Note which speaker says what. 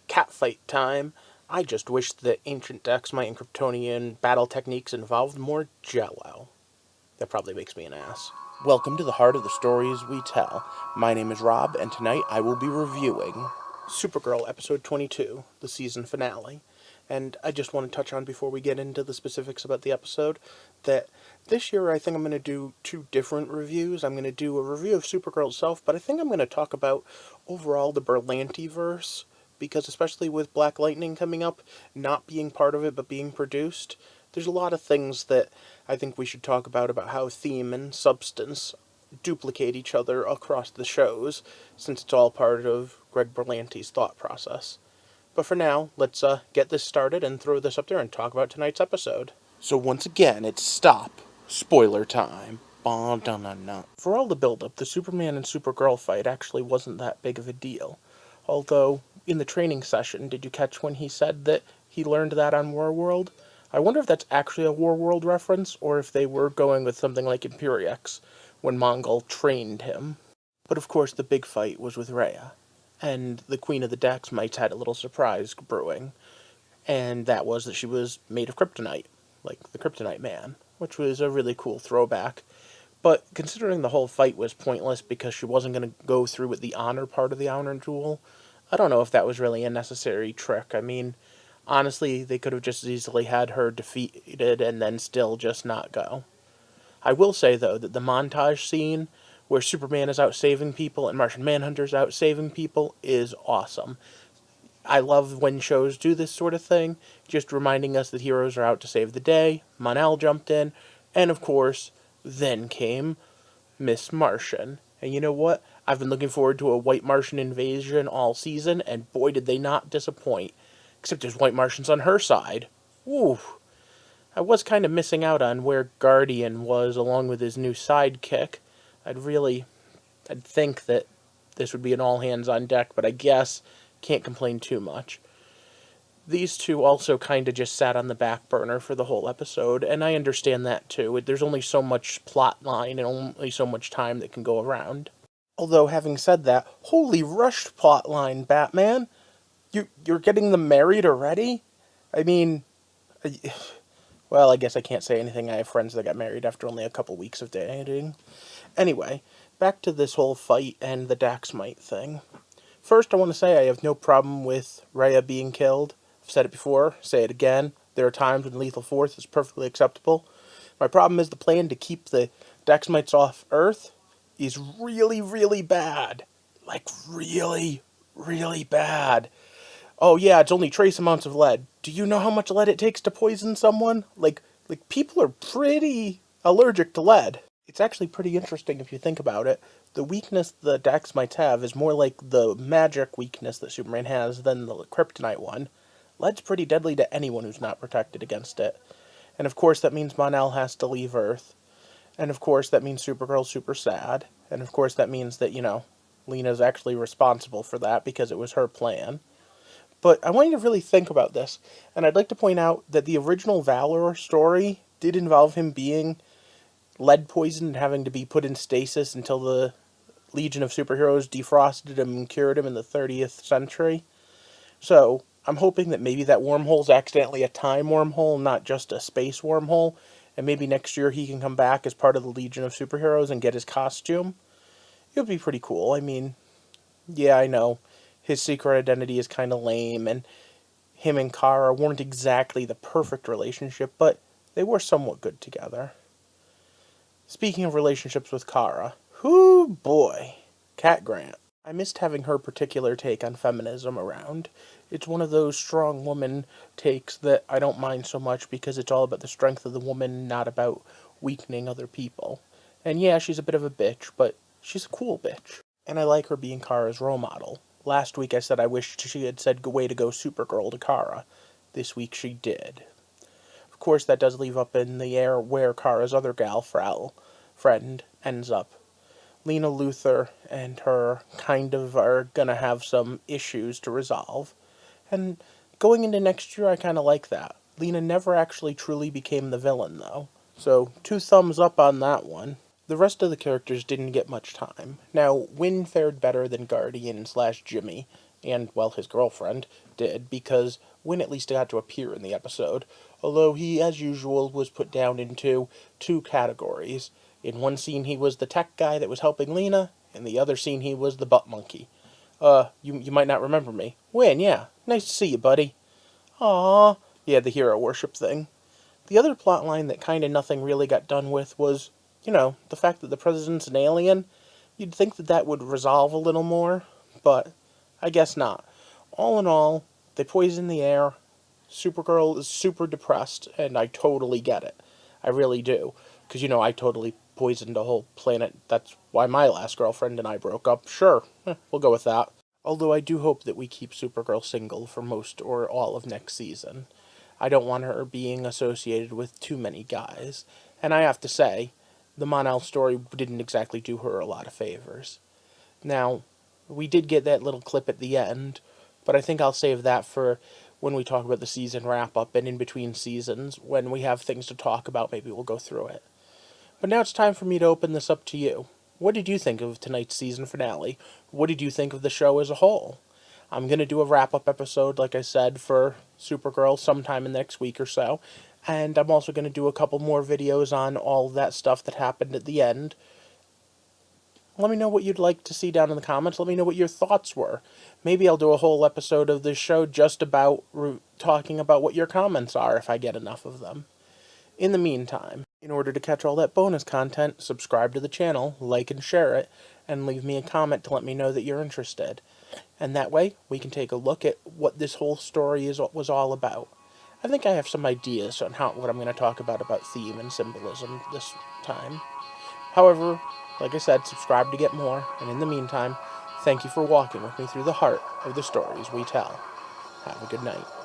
Speaker 1: catfight time. I just wish that ancient Dexmite and Kryptonian battle techniques involved more jello. That probably makes me an ass. Welcome to the heart of the stories we tell. My name is Rob, and tonight I will be reviewing Supergirl episode 22, the season finale. And I just want to touch on, before we get into the specifics about the episode, that this year I think I'm going to do two different reviews. I'm going to do a review of Supergirl itself, but I think I'm going to talk about overall the Berlanti-verse, because especially with Black Lightning coming up, not being part of it but being produced, there's a lot of things that I think we should talk about how theme and substance duplicate each other across the shows, since it's all part of Greg Berlanti's thought process. But for now, let's get this started and throw this up there and talk about tonight's episode. So once again, it's stop. Spoiler time. For all the build-up, the Superman and Supergirl fight actually wasn't that big of a deal. Although, in the training session, did you catch when he said that he learned that on Warworld? I wonder if that's actually a Warworld reference, or if they were going with something like Imperiex, when Mongol trained him. But of course the big fight was with Rhea, and the Queen of the Dexmites had a little surprise brewing, and that was that she was made of kryptonite, like the Kryptonite Man, which was a really cool throwback. But considering the whole fight was pointless because she wasn't going to go through with the honor part of the honor duel, I don't know if that was really a necessary trick. I mean, honestly, they could have just as easily had her defeated and then still just not go. I will say, though, that the montage scene where Superman is out saving people and Martian Manhunter's out saving people is awesome. I love when shows do this sort of thing, just reminding us that heroes are out to save the day. Mon-El jumped in, and of course, then came Miss Martian. And you know what? I've been looking forward to a White Martian invasion all season, and boy did they not disappoint. Except there's White Martians on her side. Ooh. I was kind of missing out on where Guardian was along with his new sidekick. I'd think that this would be an all-hands-on-deck, but I guess can't complain too much. These two also kind of just sat on the back burner for the whole episode, and I understand that too. There's only so much plot line and only so much time that can go around. Although, having said that, holy rushed plot line, Batman! You're getting them married already? I mean, well, I guess I can't say anything. I have friends that got married after only a couple weeks of dating. Anyway, back to this whole fight and the Daxmite thing. First, I want to say I have no problem with Rhea being killed. I've said it before, say it again. There are times when lethal force is perfectly acceptable. My problem is the plan to keep the Daxmites off Earth is really, really bad. Like, really, really bad. Oh yeah, it's only trace amounts of lead. Do you know how much lead it takes to poison someone? Like people are pretty allergic to lead. It's actually pretty interesting if you think about it. The weakness the Daxmites have is more like the magic weakness that Superman has than the kryptonite one. Lead's pretty deadly to anyone who's not protected against it. And of course that means Mon-El has to leave Earth. And of course that means Supergirl's super sad. And of course that means that, Lena's actually responsible for that because it was her plan. But I want you to really think about this, and I'd like to point out that the original Valor story did involve him being lead poisoned and having to be put in stasis until the Legion of Superheroes defrosted him and cured him in the 30th century. So, I'm hoping that maybe that wormhole's accidentally a time wormhole, not just a space wormhole, and maybe next year he can come back as part of the Legion of Superheroes and get his costume. It would be pretty cool. I mean, yeah, I know his secret identity is kind of lame, and him and Kara weren't exactly the perfect relationship, but they were somewhat good together. Speaking of relationships with Kara, whoo boy, Cat Grant. I missed having her particular take on feminism around. It's one of those strong woman takes that I don't mind so much because it's all about the strength of the woman, not about weakening other people. And yeah, she's a bit of a bitch, but she's a cool bitch. And I like her being Kara's role model. Last week I said I wished she had said way to go Supergirl to Kara. This week she did. Of course that does leave up in the air where Kara's other friend ends up. Lena Luthor and her kind of are gonna have some issues to resolve. And going into next year I kinda like that. Lena never actually truly became the villain though. So 2 thumbs up on that one. The rest of the characters didn't get much time. Now, Wynn fared better than Guardian / Jimmy, and, well, his girlfriend did, because Wynn at least got to appear in the episode, although he, as usual, was put down into two categories. In one scene, he was the tech guy that was helping Lena. In the other scene, he was the butt monkey. You might not remember me. Wynn, yeah. Nice to see you, buddy. Aww. Yeah, the hero worship thing. The other plot line that kinda nothing really got done with was, the fact that the president's an alien. You'd think that that would resolve a little more, but I guess not. All in all, they poison the air. Supergirl is super depressed, and I totally get it. I really do. Because, I totally poisoned a whole planet. That's why my last girlfriend and I broke up. Sure, we'll go with that. Although I do hope that we keep Supergirl single for most or all of next season. I don't want her being associated with too many guys. And I have to say, the Mon-El story didn't exactly do her a lot of favors. Now, we did get that little clip at the end, but I think I'll save that for when we talk about the season wrap-up and in between seasons. When we have things to talk about, maybe we'll go through it. But now it's time for me to open this up to you. What did you think of tonight's season finale? What did you think of the show as a whole? I'm going to do a wrap-up episode, like I said, for Supergirl sometime in the next week or so. And I'm also going to do a couple more videos on all that stuff that happened at the end. Let me know what you'd like to see down in the comments. Let me know what your thoughts were. Maybe I'll do a whole episode of this show just about talking about what your comments are if I get enough of them. In the meantime, in order to catch all that bonus content, subscribe to the channel, like and share it, and leave me a comment to let me know that you're interested. And that way, we can take a look at what this whole story was all about. I think I have some ideas on what I'm going to talk about theme and symbolism this time. However, like I said, subscribe to get more, and in the meantime, thank you for walking with me through the heart of the stories we tell. Have a good night.